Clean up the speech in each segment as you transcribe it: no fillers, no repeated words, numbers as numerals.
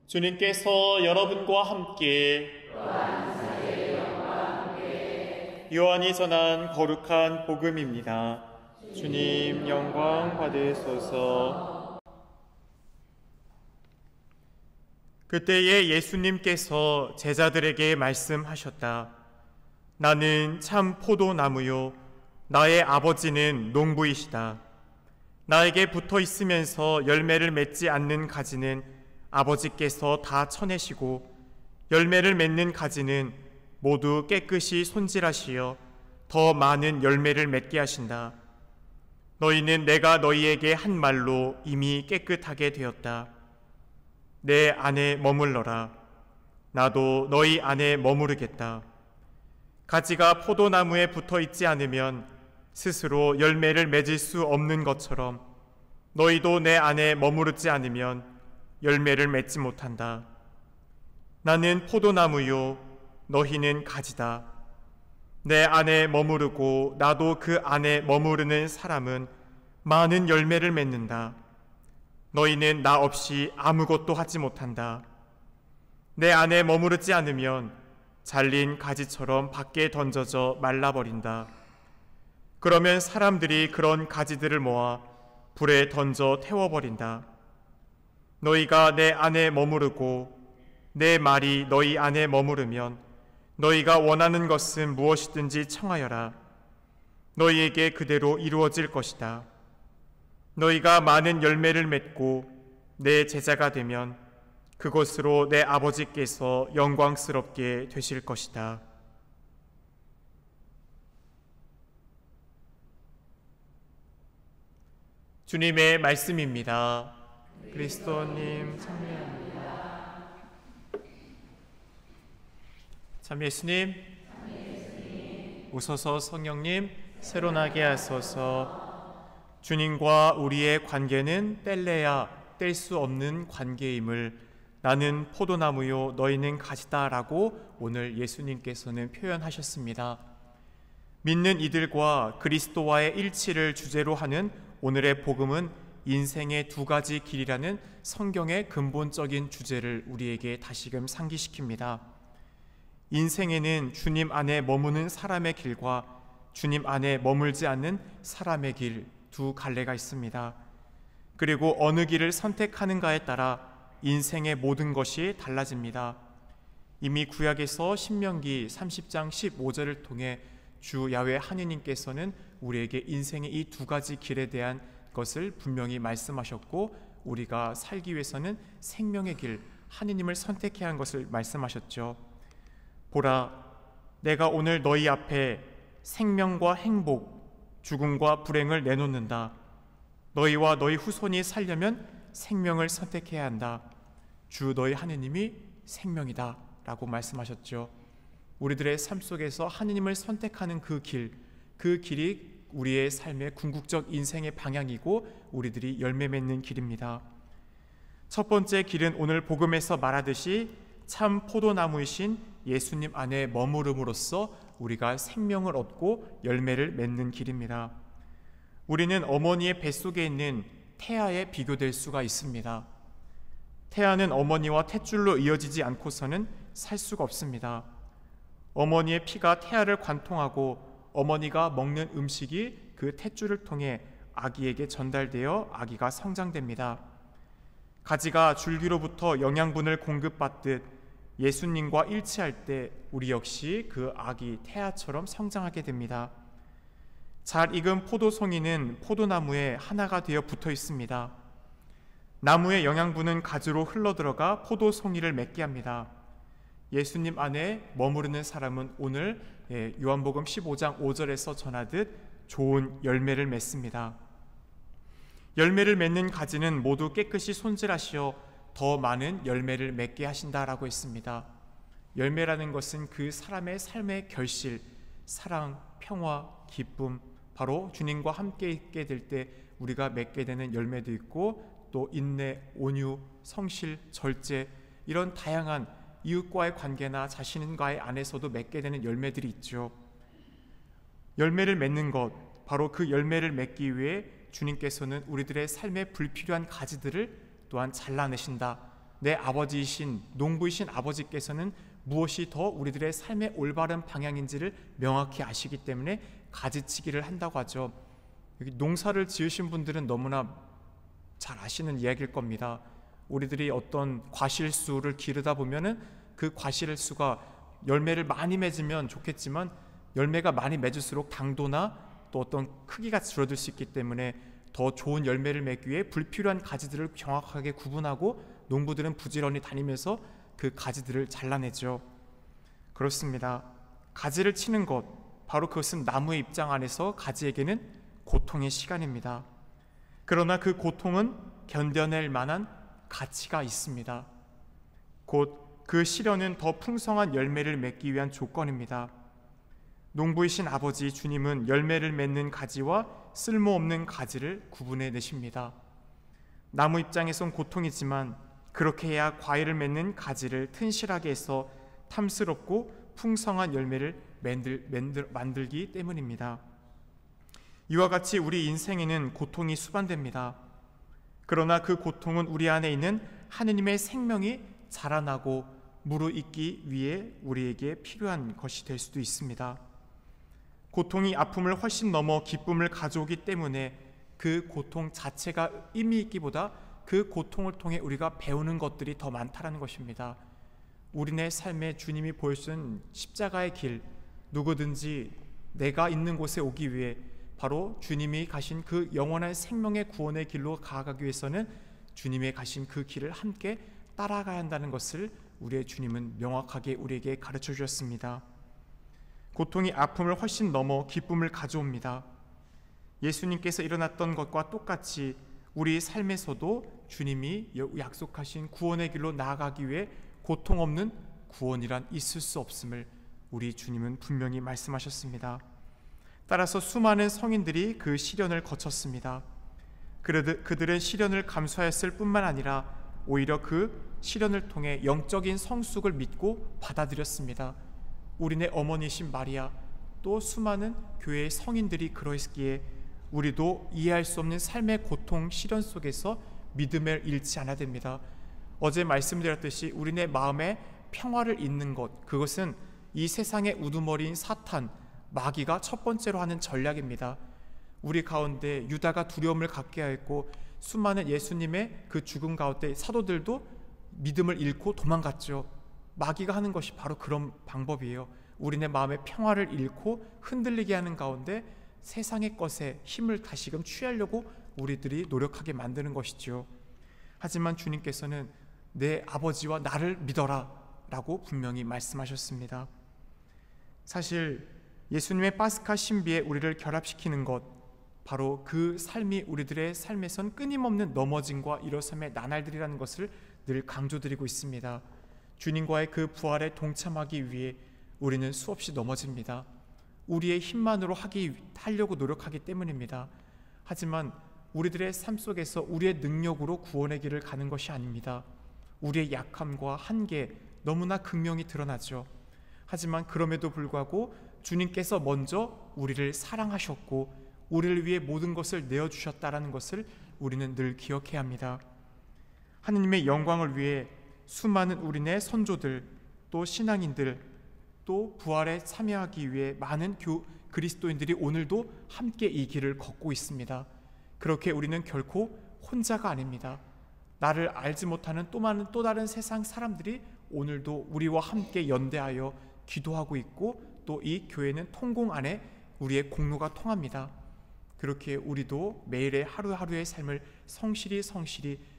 주님께서 여러분과 함께 요한이 전한 거룩한 복음입니다. 주님 영광 받으소서. 그때에 예수님께서 제자들에게 말씀하셨다. 나는 참 포도나무요 나의 아버지는 농부이시다. 나에게 붙어 있으면서 열매를 맺지 않는 가지는 아버지께서 다 쳐내시고 열매를 맺는 가지는 모두 깨끗이 손질하시어 더 많은 열매를 맺게 하신다. 너희는 내가 너희에게 한 말로 이미 깨끗하게 되었다. 내 안에 머물러라. 나도 너희 안에 머무르겠다. 가지가 포도나무에 붙어 있지 않으면 스스로 열매를 맺을 수 없는 것처럼 너희도 내 안에 머무르지 않으면 열매를 맺지 못한다. 나는 포도나무요 너희는 가지다. 내 안에 머무르고 나도 그 안에 머무르는 사람은 많은 열매를 맺는다. 너희는 나 없이 아무것도 하지 못한다. 내 안에 머무르지 않으면 잘린 가지처럼 밖에 던져져 말라버린다. 그러면 사람들이 그런 가지들을 모아 불에 던져 태워버린다. 너희가 내 안에 머무르고 내 말이 너희 안에 머무르면 너희가 원하는 것은 무엇이든지 청하여라. 너희에게 그대로 이루어질 것이다. 너희가 많은 열매를 맺고 내 제자가 되면 그것으로 내 아버지께서 영광스럽게 되실 것이다. 주님의 말씀입니다. 그리스도님 참여합니다. 참 예수님, 오소서 성령님, 새로나게 하소서. 주님과 우리의 관계는 뗄래야 뗄 수 없는 관계임을 나는 포도나무요 너희는 가지다라고 오늘 예수님께서는 표현하셨습니다. 믿는 이들과 그리스도와의 일치를 주제로 하는 오늘의 복음은 인생의 두 가지 길이라는 성경의 근본적인 주제를 우리에게 다시금 상기시킵니다. 인생에는 주님 안에 머무는 사람의 길과 주님 안에 머물지 않는 사람의 길 두 갈래가 있습니다. 그리고 어느 길을 선택하는가에 따라 인생의 모든 것이 달라집니다. 이미 구약에서 신명기 30장 15절을 통해 주 야훼 하느님께서는 우리에게 인생의 이 두 가지 길에 대한 것을 분명히 말씀하셨고 우리가 살기 위해서는 생명의 길, 하느님을 선택해야 하는 것을 말씀하셨죠. 보라, 내가 오늘 너희 앞에 생명과 행복, 죽음과 불행을 내놓는다. 너희와 너희 후손이 살려면 생명을 선택해야 한다. 주 너희 하느님이 생명이다 라고 말씀하셨죠. 우리들의 삶 속에서 하느님을 선택하는 그 길이 우리의 삶의 궁극적 인생의 방향이고 우리들이 열매 맺는 길입니다. 첫 번째 길은 오늘 복음에서 말하듯이 참 포도나무이신 예수님 안에 머무름으로써 우리가 생명을 얻고 열매를 맺는 길입니다. 우리는 어머니의 뱃속에 있는 태아에 비교될 수가 있습니다. 태아는 어머니와 탯줄로 이어지지 않고서는 살 수가 없습니다. 어머니의 피가 태아를 관통하고 어머니가 먹는 음식이 그 탯줄을 통해 아기에게 전달되어 아기가 성장됩니다. 가지가 줄기로부터 영양분을 공급받듯 예수님과 일치할 때 우리 역시 그 아기 태아처럼 성장하게 됩니다. 잘 익은 포도송이는 포도나무에 하나가 되어 붙어 있습니다. 나무의 영양분은 가지로 흘러들어가 포도송이를 맺게 합니다. 예수님 안에 머무르는 사람은 오늘 요한복음 15장 5절에서 전하듯 좋은 열매를 맺습니다. 열매를 맺는 가지는 모두 깨끗이 손질하시어 더 많은 열매를 맺게 하신다라고 했습니다. 열매라는 것은 그 사람의 삶의 결실, 사랑, 평화, 기쁨, 바로 주님과 함께 있게 될 때 우리가 맺게 되는 열매도 있고 또 인내, 온유, 성실, 절제 이런 다양한 이웃과의 관계나 자신과의 안에서도 맺게 되는 열매들이 있죠. 열매를 맺는 것, 바로 그 열매를 맺기 위해 주님께서는 우리들의 삶에 불필요한 가지들을 또한 잘라내신다 내 아버지이신 농부이신 아버지께서는 무엇이 더 우리들의 삶의 올바른 방향인지를 명확히 아시기 때문에 가지치기를 한다고 하죠. 여기 농사를 지으신 분들은 너무나 잘 아시는 이야기일 겁니다. 우리들이 어떤 과실수를 기르다 보면은 그 과실수가 열매를 많이 맺으면 좋겠지만 열매가 많이 맺을수록 당도나 또 어떤 크기가 줄어들 수 있기 때문에 더 좋은 열매를 맺기 위해 불필요한 가지들을 정확하게 구분하고 농부들은 부지런히 다니면서 그 가지들을 잘라내죠. 그렇습니다. 가지를 치는 것, 바로 그것은 나무의 입장 안에서 가지에게는 고통의 시간입니다. 그러나 그 고통은 견뎌낼 만한 가치가 있습니다. 곧 그 시련은 더 풍성한 열매를 맺기 위한 조건입니다. 농부이신 아버지 주님은 열매를 맺는 가지와 쓸모없는 가지를 구분해 내십니다. 나무 입장에선 고통이지만 그렇게 해야 과일을 맺는 가지를 튼실하게 해서 탐스럽고 풍성한 열매를 만들기 때문입니다. 이와 같이 우리 인생에는 고통이 수반됩니다. 그러나 그 고통은 우리 안에 있는 하느님의 생명이 자라나고 무르익기 위해 우리에게 필요한 것이 될 수도 있습니다. 고통이 아픔을 훨씬 넘어 기쁨을 가져오기 때문에 그 고통 자체가 의미 있기보다 그 고통을 통해 우리가 배우는 것들이 더 많다는 것입니다. 우리네 삶에 주님이 보여주신 십자가의 길, 누구든지 내가 있는 곳에 오기 위해 바로 주님이 가신 그 영원한 생명의 구원의 길로 가기 위해서는 주님의 가신 그 길을 함께 따라가야 한다는 것을 우리의 주님은 명확하게 우리에게 가르쳐 주셨습니다. 고통이 아픔을 훨씬 넘어 기쁨을 가져옵니다. 예수님께서 일어났던 것과 똑같이 우리 삶에서도 주님이 약속하신 구원의 길로 나아가기 위해 고통 없는 구원이란 있을 수 없음을 우리 주님은 분명히 말씀하셨습니다. 따라서 수많은 성인들이 그 시련을 거쳤습니다. 그들은 시련을 감수하였을 뿐만 아니라 오히려 그 시련을 통해 영적인 성숙을 믿고 받아들였습니다. 우리네 어머니신 마리아, 또 수많은 교회의 성인들이 그러했기에 우리도 이해할 수 없는 삶의 고통, 시련 속에서 믿음을 잃지 않아야 됩니다. 어제 말씀드렸듯이 우리네 마음에 평화를 잇는 것, 그것은 이 세상의 우두머리인 사탄, 마귀가 첫 번째로 하는 전략입니다. 우리 가운데 유다가 두려움을 갖게 하였고 수많은 예수님의 그 죽음 가운데 사도들도 믿음을 잃고 도망갔죠. 마귀가 하는 것이 바로 그런 방법이에요. 우리네 마음의 평화를 잃고 흔들리게 하는 가운데 세상의 것에 힘을 다시금 취하려고 우리들이 노력하게 만드는 것이죠. 하지만 주님께서는 내 아버지와 나를 믿어라 라고 분명히 말씀하셨습니다. 사실 예수님의 파스카 신비에 우리를 결합시키는 것, 바로 그 삶이 우리들의 삶에선 끊임없는 넘어짐과 일어섬의 나날들이라는 것을 늘 강조드리고 있습니다. 주님과의 그 부활에 동참하기 위해 우리는 수없이 넘어집니다. 우리의 힘만으로 하려고 노력하기 때문입니다. 하지만 우리들의 삶 속에서 우리의 능력으로 구원의 길을 가는 것이 아닙니다. 우리의 약함과 한계, 너무나 극명히 드러나죠. 하지만 그럼에도 불구하고 주님께서 먼저 우리를 사랑하셨고 우리를 위해 모든 것을 내어주셨다는 것을 우리는 늘 기억해야 합니다. 하느님의 영광을 위해 수많은 우리네 선조들, 또 신앙인들, 또 부활에 참여하기 위해 많은 그리스도인들이 오늘도 함께 이 길을 걷고 있습니다. 그렇게 우리는 결코 혼자가 아닙니다. 나를 알지 못하는 또 다른 세상 사람들이 오늘도 우리와 함께 연대하여 기도하고 있고 또 이 교회는 통공 안에 우리의 공로가 통합니다. 그렇게 우리도 매일의 하루하루의 삶을 성실히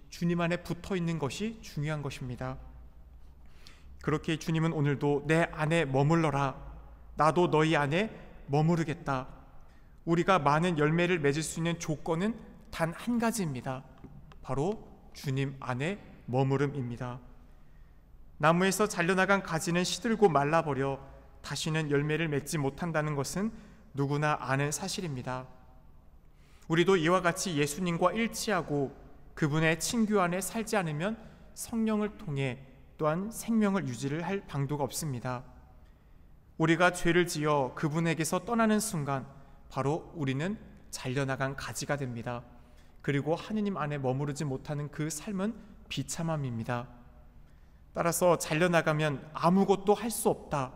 주님 안에 붙어있는 것이 중요한 것입니다. 그렇게 주님은 오늘도 내 안에 머물러라, 나도 너희 안에 머무르겠다. 우리가 많은 열매를 맺을 수 있는 조건은 단 한 가지입니다. 바로 주님 안에 머무름입니다. 나무에서 잘려나간 가지는 시들고 말라버려 다시는 열매를 맺지 못한다는 것은 누구나 아는 사실입니다. 우리도 이와 같이 예수님과 일치하고 그분의 친교 안에 살지 않으면 성령을 통해 또한 생명을 유지를 할 방도가 없습니다. 우리가 죄를 지어 그분에게서 떠나는 순간 바로 우리는 잘려나간 가지가 됩니다. 그리고 하느님 안에 머무르지 못하는 그 삶은 비참함입니다. 따라서 잘려나가면 아무것도 할 수 없다,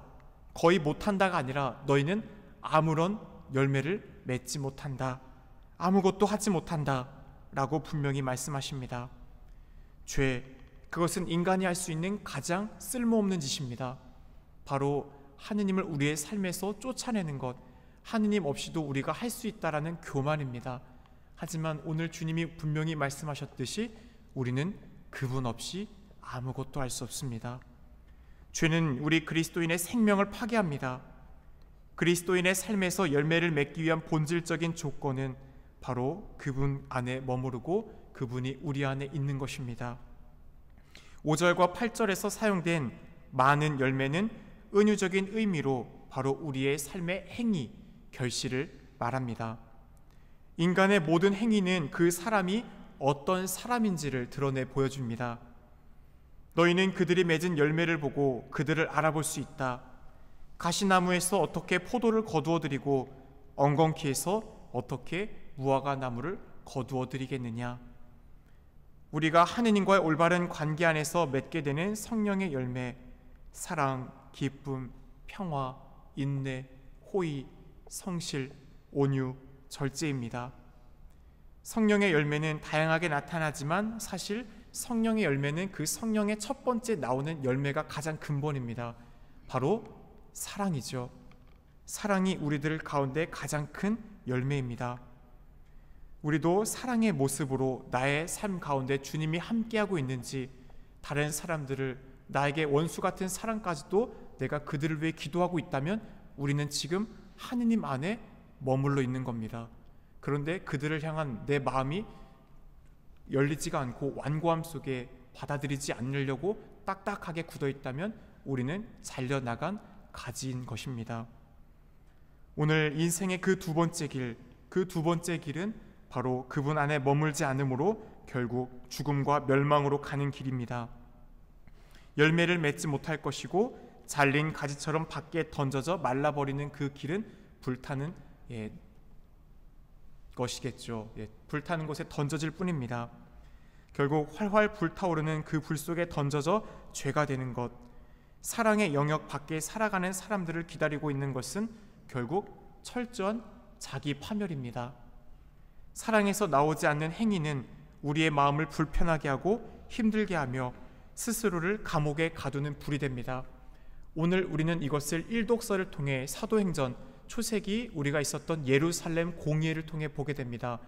거의 못한다가 아니라 너희는 아무런 열매를 맺지 못한다, 아무것도 하지 못한다 라고 분명히 말씀하십니다. 죄, 그것은 인간이 할 수 있는 가장 쓸모없는 짓입니다. 바로 하느님을 우리의 삶에서 쫓아내는 것, 하느님 없이도 우리가 할 수 있다라는 교만입니다. 하지만 오늘 주님이 분명히 말씀하셨듯이 우리는 그분 없이 아무것도 할 수 없습니다. 죄는 우리 그리스도인의 생명을 파괴합니다. 그리스도인의 삶에서 열매를 맺기 위한 본질적인 조건은 바로 그분 안에 머무르고 그분이 우리 안에 있는 것입니다. 5절과 8절에서 사용된 많은 열매는 은유적인 의미로 바로 우리의 삶의 행위, 결실을 말합니다. 인간의 모든 행위는 그 사람이 어떤 사람인지를 드러내 보여줍니다. 너희는 그들이 맺은 열매를 보고 그들을 알아볼 수 있다. 가시나무에서 어떻게 포도를 거두어드리고 엉겅퀴에서 어떻게 무화과 나무를 거두어드리겠느냐. 우리가 하느님과의 올바른 관계 안에서 맺게 되는 성령의 열매, 사랑, 기쁨, 평화, 인내, 호의, 성실, 온유, 절제입니다. 성령의 열매는 다양하게 나타나지만 사실 성령의 열매는 그 성령의 첫 번째 나오는 열매가 가장 근본입니다. 바로 사랑이죠. 사랑이 우리들 가운데 가장 큰 열매입니다. 우리도 사랑의 모습으로 나의 삶 가운데 주님이 함께하고 있는지, 다른 사람들을 나에게 원수 같은 사랑까지도 내가 그들을 위해 기도하고 있다면 우리는 지금 하느님 안에 머물러 있는 겁니다. 그런데 그들을 향한 내 마음이 열리지가 않고 완고함 속에 받아들이지 않으려고 딱딱하게 굳어 있다면 우리는 잘려나간 가지인 것입니다. 오늘 인생의 그 두 번째 길, 그 두 번째 길은 바로 그분 안에 머물지 않으므로 결국 죽음과 멸망으로 가는 길입니다. 열매를 맺지 못할 것이고 잘린 가지처럼 밖에 던져져 말라버리는 그 길은 불타는 것이겠죠. 불타는 곳에 던져질 뿐입니다. 결국 활활 불타오르는 그 불 속에 던져져 죄가 되는 것, 사랑의 영역 밖에 살아가는 사람들을 기다리고 있는 것은 결국 철저한 자기 파멸입니다. 사랑에서 나오지 않는 행위는 우리의 마음을 불편하게 하고 힘들게 하며 스스로를 감옥에 가두는 불이 됩니다. 오늘 우리는 이것을 일독서를 통해 사도행전 초세기 우리가 있었던 예루살렘 공의회를 통해 보게 됩니다.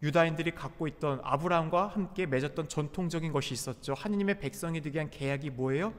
유다인들이 갖고 있던 아브라함과 함께 맺었던 전통적인 것이 있었죠. 하느님의 백성이 되게 한 계약이 뭐예요?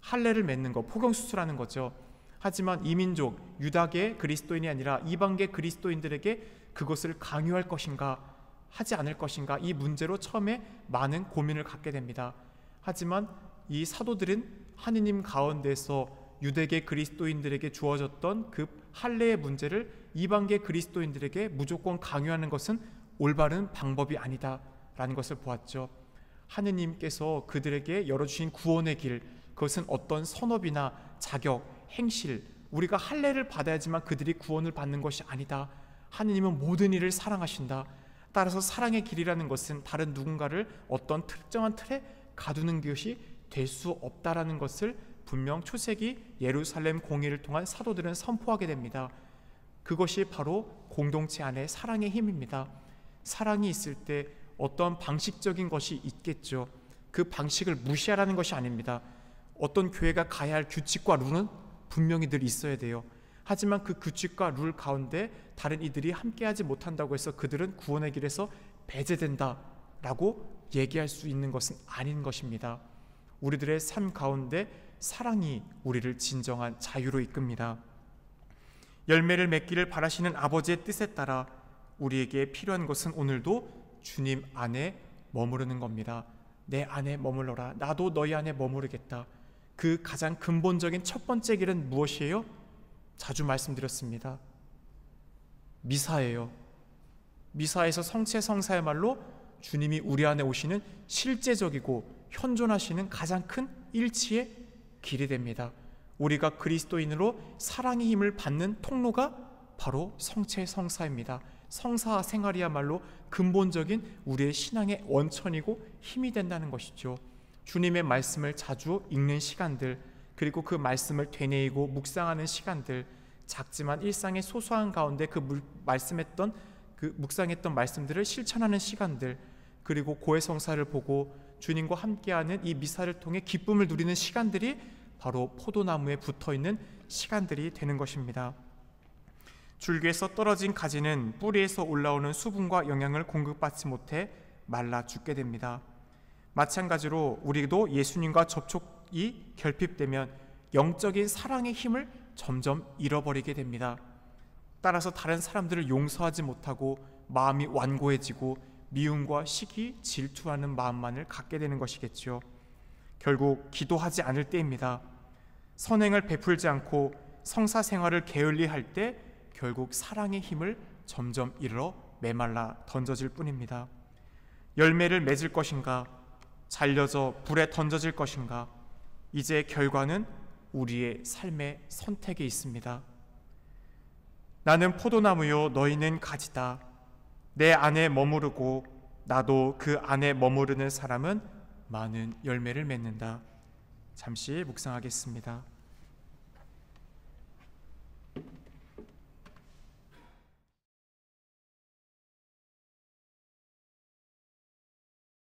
할례를 맺는 것, 포경수술하는 거죠. 하지만 이민족, 유다계 그리스도인이 아니라 이방계 그리스도인들에게 그것을 강요할 것인가 하지 않을 것인가, 이 문제로 처음에 많은 고민을 갖게 됩니다. 하지만 이 사도들은 하느님 가운데서 유대계 그리스도인들에게 주어졌던 그 할례의 문제를 이방계 그리스도인들에게 무조건 강요하는 것은 올바른 방법이 아니다라는 것을 보았죠. 하느님께서 그들에게 열어주신 구원의 길, 그것은 어떤 선업이나 자격, 행실, 우리가 할례를 받아야지만 그들이 구원을 받는 것이 아니다. 하느님은 모든 이를 사랑하신다. 따라서 사랑의 길이라는 것은 다른 누군가를 어떤 특정한 틀에 가두는 것이 될 수 없다라는 것을 분명 초세기 예루살렘 공의를 통한 사도들은 선포하게 됩니다. 그것이 바로 공동체 안에 사랑의 힘입니다. 사랑이 있을 때 어떤 방식적인 것이 있겠죠. 그 방식을 무시하라는 것이 아닙니다. 어떤 교회가 가야 할 규칙과 룰은 분명히 늘 있어야 돼요. 하지만 그 규칙과 룰 가운데 다른 이들이 함께하지 못한다고 해서 그들은 구원의 길에서 배제된다라고 얘기할 수 있는 것은 아닌 것입니다. 우리들의 삶 가운데 사랑이 우리를 진정한 자유로 이끕니다. 열매를 맺기를 바라시는 아버지의 뜻에 따라 우리에게 필요한 것은 오늘도 주님 안에 머무르는 겁니다. 내 안에 머물러라. 나도 너희 안에 머무르겠다. 그 가장 근본적인 첫 번째 길은 무엇이에요? 자주 말씀드렸습니다. 미사예요. 미사에서 성체 성사야말로 주님이 우리 안에 오시는 실제적이고 현존하시는 가장 큰 일치의 길이 됩니다. 우리가 그리스도인으로 사랑의 힘을 받는 통로가 바로 성체 성사입니다. 성사 생활이야말로 근본적인 우리의 신앙의 원천이고 힘이 된다는 것이죠. 주님의 말씀을 자주 읽는 시간들, 그리고 그 말씀을 되뇌이고 묵상하는 시간들, 작지만 일상의 소소한 가운데 묵상했던 말씀들을 실천하는 시간들, 그리고 고해성사를 보고 주님과 함께하는 이 미사를 통해 기쁨을 누리는 시간들이 바로 포도나무에 붙어있는 시간들이 되는 것입니다. 줄기에서 떨어진 가지는 뿌리에서 올라오는 수분과 영양을 공급받지 못해 말라 죽게 됩니다. 마찬가지로 우리도 예수님과 접촉이 결핍되면 영적인 사랑의 힘을 점점 잃어버리게 됩니다. 따라서 다른 사람들을 용서하지 못하고 마음이 완고해지고 미움과 시기, 질투하는 마음만을 갖게 되는 것이겠죠. 결국 기도하지 않을 때입니다. 선행을 베풀지 않고 성사 생활을 게을리할 때 결국 사랑의 힘을 점점 잃어 메말라 던져질 뿐입니다. 열매를 맺을 것인가, 잘려져 불에 던져질 것인가, 이제 결과는 우리의 삶의 선택에 있습니다. 나는 포도나무요 너희는 가지다. 내 안에 머무르고 나도 그 안에 머무르는 사람은 많은 열매를 맺는다. 잠시 묵상하겠습니다.